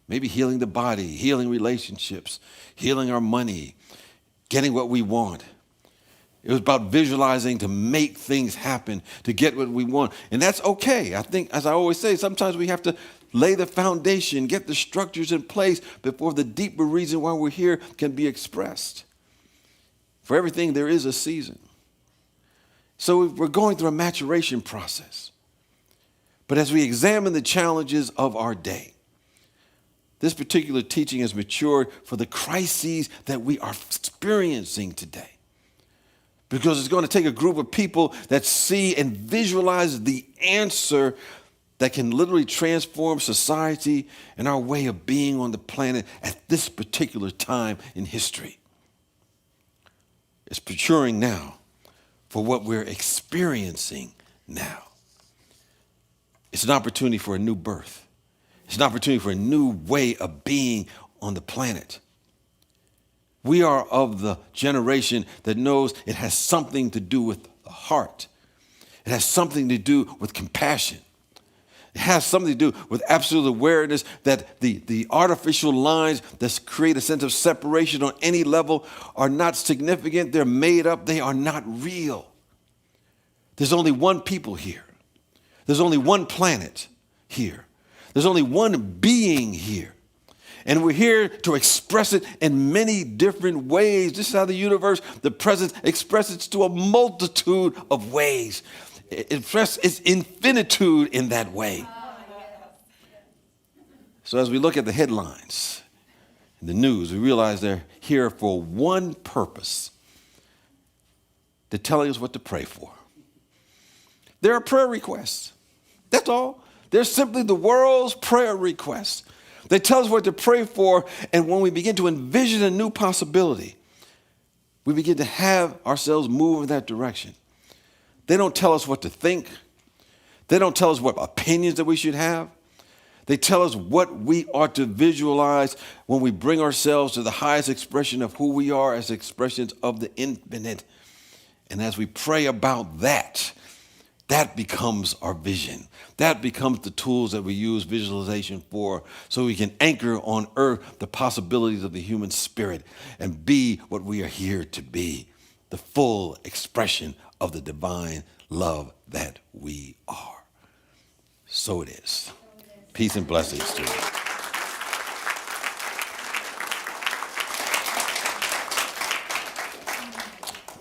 Maybe healing the body, healing relationships, healing our money, getting what we want. It was about visualizing to make things happen, to get what we want. And that's okay. I think, as I always say, sometimes we have to lay the foundation, get the structures in place before the deeper reason why we're here can be expressed. For everything, there is a season. So we're going through a maturation process. But as we examine the challenges of our day, this particular teaching has matured for the crises that we are experiencing today. Because it's going to take a group of people that see and visualize the answer that can literally transform society and our way of being on the planet at this particular time in history. It's maturing now for what we're experiencing now. It's an opportunity for a new birth. It's an opportunity for a new way of being on the planet. We are of the generation that knows it has something to do with the heart. It has something to do with compassion. It has something to do with absolute awareness that the artificial lines that create a sense of separation on any level are not significant. They're made up. They are not real. There's only one people here. There's only one planet here. There's only one being here. And we're here to express it in many different ways. This is how the universe, the presence, expresses to a multitude of ways. It expresses its infinitude in that way. So as we look at the headlines in the news, we realize they're here for one purpose. They're telling us what to pray for. There are prayer requests. That's all. They're simply the world's prayer requests. They tell us what to pray for, and when we begin to envision a new possibility, we begin to have ourselves move in that direction. They don't tell us what to think. They don't tell us what opinions that we should have. They tell us what we ought to visualize when we bring ourselves to the highest expression of who we are as expressions of the infinite. And as we pray about that, that becomes our vision. That becomes the tools that we use visualization for, so we can anchor on earth the possibilities of the human spirit and be what we are here to be, the full expression of the divine love that we are. So it is. Peace and blessings to you.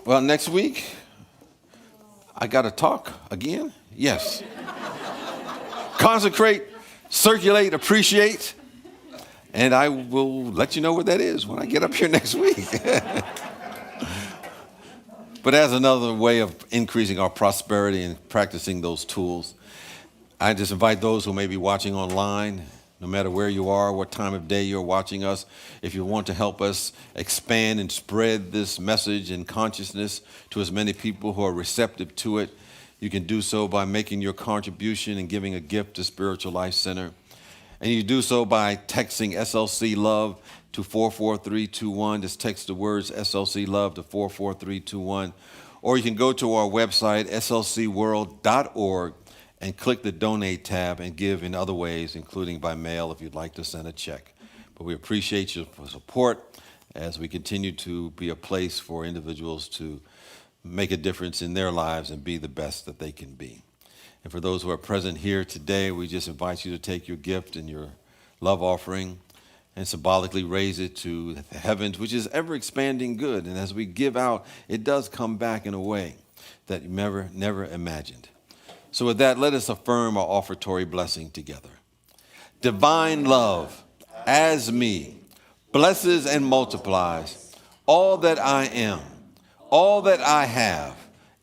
Well, next week, I got to talk again? Yes. Consecrate, circulate, appreciate, and I will let you know what that is when I get up here next week. But as another way of increasing our prosperity and practicing those tools, I just invite those who may be watching online, no matter where you are, what time of day you're watching us, if you want to help us expand and spread this message and consciousness to as many people who are receptive to it, you can do so by making your contribution and giving a gift to Spiritual Life Center. And you do so by texting SLC Love to 44321. Just text the words SLC Love to 44321. Or you can go to our website, slcworld.org, and click the Donate tab and give in other ways, including by mail if you'd like to send a check. But we appreciate your support as we continue to be a place for individuals to make a difference in their lives and be the best that they can be. And for those who are present here today, we just invite you to take your gift and your love offering and symbolically raise it to the heavens, which is ever expanding good. And as we give out, it does come back in a way that you never imagined. So with that, let us affirm our offertory blessing together. Divine love, as me, blesses and multiplies all that I am, all that I have,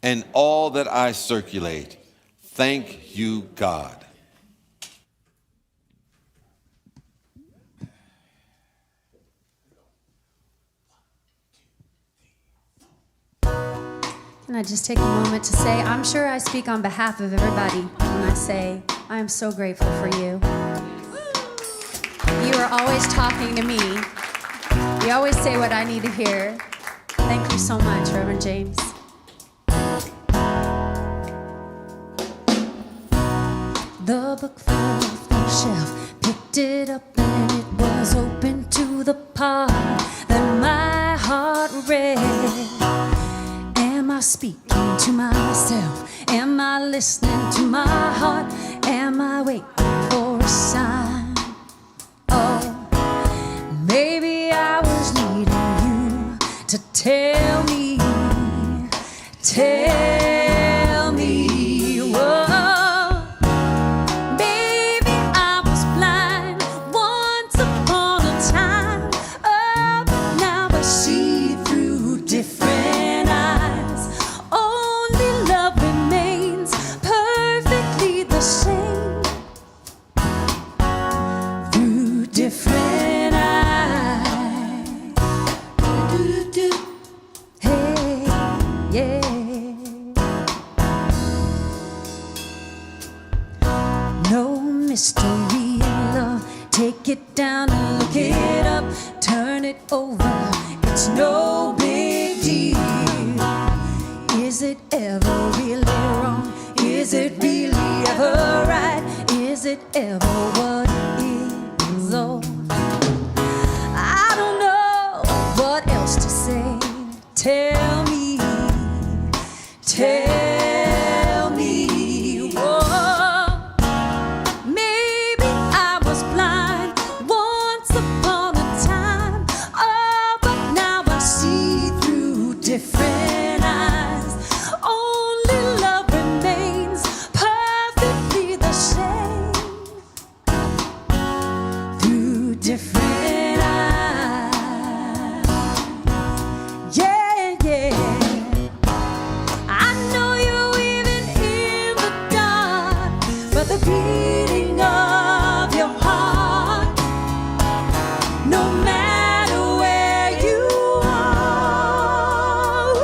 and all that I circulate. Thank you, God.
Can I just take a moment to say, I'm sure I speak on behalf of everybody when I say, I am so grateful for you. for always talking to me. You always say what I need to hear. Thank you so much, Reverend James. The book fell off the shelf, picked it up and it was open to the part that my heart read. Am I speaking to myself? Am I listening to my heart? Am I waiting for a sign? Oh, maybe I was needing you to tell me, tell me, whoa. Maybe I was blind once upon a time, oh, but now I see through different eyes. Only love remains perfectly the same through different eyes. Hey, yeah. No mystery in love. Take it down and look it up. Turn it over. It's no big deal. Is it ever really wrong? Is it really ever right? Is it ever what is? Oh, I don't know what else to say. Tell me, tell me, whoa. Maybe I was blind once upon a time, oh, but now I see through different eyes. Only love remains perfectly the same through different eyes. Yeah, yeah. I know you're even in the dark, but the beating of your heart, no matter where you are,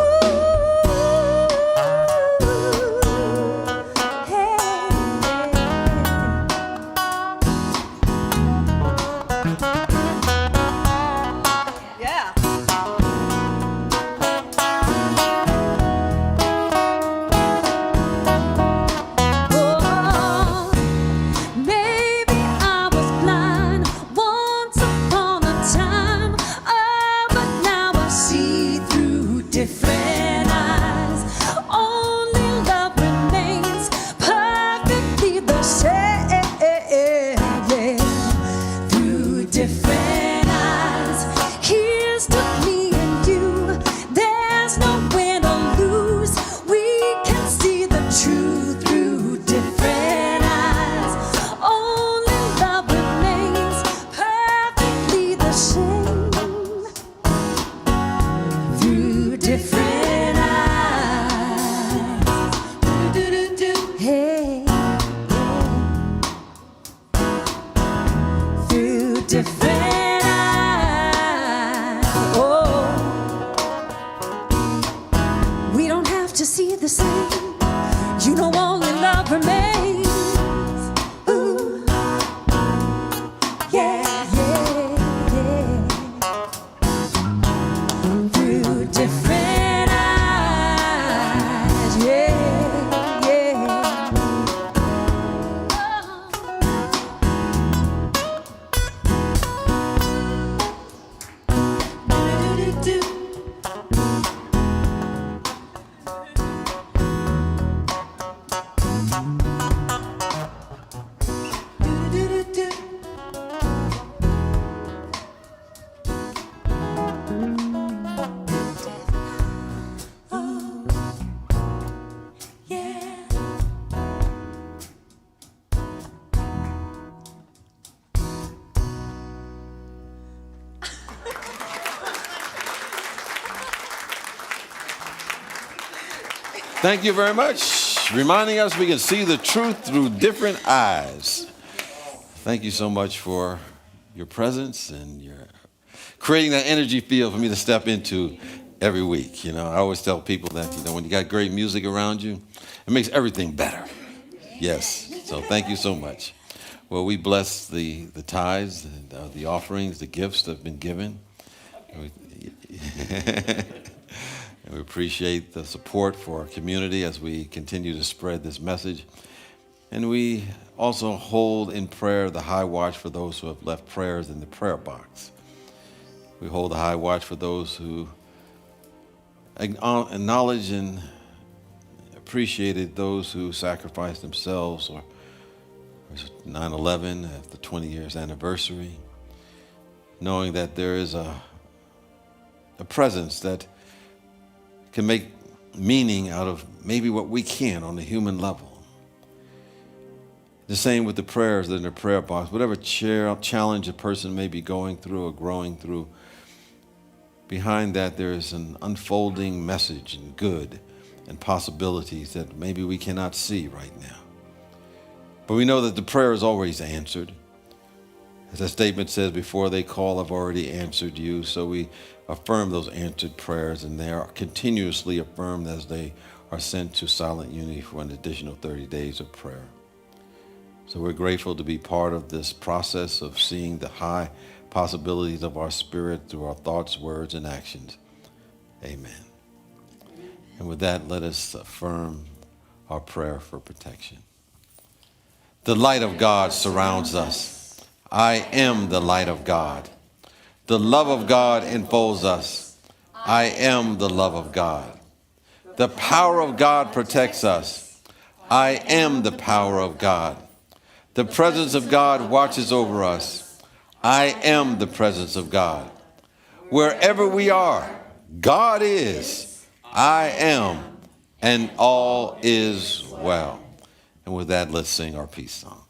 Yeah.
oh, maybe I was blind once upon a time, oh, but now I see through different eyes. Only love remains perfectly the same, yeah, through different eyes. Here's to me and you. There's no win or lose. We can see the truth through different eyes. Only love remains perfectly the same through different eyes. Hey, through different eyes. Oh, we don't have to see the same. You know, only love remains. Ooh, yeah, yeah, yeah. Through different eyes. Yeah, yeah.
Thank you very much. Reminding us we can see the truth through different eyes. Thank you so much for your presence and your creating that energy field for me to step into every week. You know, I always tell people that, you know, when you got great music around you, it makes everything better. Yes. So thank you so much. Well, we bless the tithes and the offerings, the gifts that have been given. And we appreciate the support for our community as we continue to spread this message. And we also hold in prayer the high watch for those who have left prayers in the prayer box. We hold the high watch for those who acknowledge and appreciated those who sacrificed themselves, or 9/11 at the 20 years anniversary, knowing that there is a presence that can make meaning out of maybe what we can on the human level. The same with the prayers that are in the prayer box. Whatever challenge a person may be going through or growing through, behind that there is an unfolding message and good and possibilities that maybe we cannot see right now. But we know that the prayer is always answered. As that statement says, before they call, I've already answered you. So we affirm those answered prayers, and they are continuously affirmed as they are sent to Silent Unity for an additional 30 days of prayer. So we're grateful to be part of this process of seeing the high possibilities of our spirit through our thoughts, words, and actions. Amen. And with that, let us affirm our prayer for protection. The light of God surrounds us. I am the light of God. The love of God enfolds us. I am the love of God. The power of God protects us. I am the power of God. The presence of God watches over us. I am the presence of God. Wherever we are, God is. I am, and all is well. And with that, let's sing our peace song.